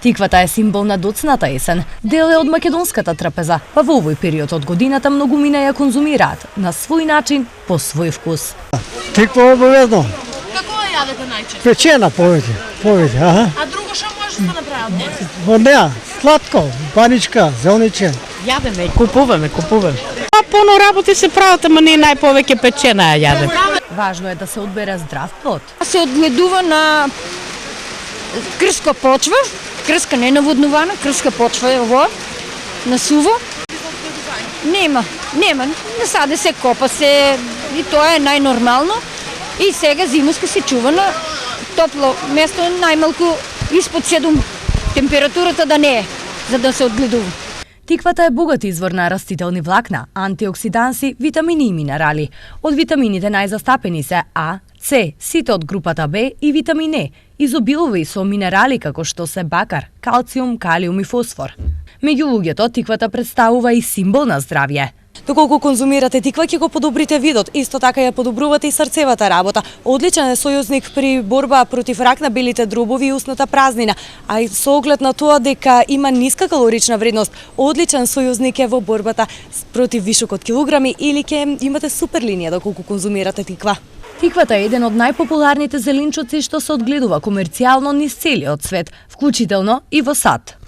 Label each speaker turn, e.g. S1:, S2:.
S1: Тиквата е символ на доцната есен, дел е од македонската трпеза, па во овој период од годината многумина ја конзумираат на свој начин, по свој вкус.
S2: Тиква обавезно.
S3: Како ја јадете најчесто?
S2: Печена повеќе,
S3: А друго што може да направите?
S2: Од неа, сладко, баничка, зелниче.
S4: Јадеме и купуваме. А поно работи се прават, ама не најповеќе печена ја јадем.
S1: Важно е да се одбере здрав плод.
S5: Се одгледува на кршка почва, кршка не наводнувана, кршка почва е ово, на суво. Нема, насаде се копа се и тоа е најнормално. И сега зимуска се чува на топло место, најмалку испод 7 температурата да не е, за да се одгледува.
S1: Тиквата е богат извор на растителни влакна, антиоксиданси, витамини и минерали. Од витамините најзастапени се А, С, сите од групата Б и витамин Е. Изобилува и со минерали како што се бакар, калциум, калиум и фосфор. Меѓу луѓето, тиквата представува и символ на здравје. Доколку конзумирате тиква, ќе го подобрите видот, исто така ја подобрувате и срцевата работа. Одличен е сојузник при борба против рак на белите дробови и устната празнина, а и со оглед на тоа дека има ниска калорична вредност, одличен сојузник е во борбата против вишок од килограми или ќе имате супер линија доколку конзумирате тиква. Тиквата е еден од најпопуларните зеленчуци што се одгледува комерцијално низ целиот свет, вклучително и во САД.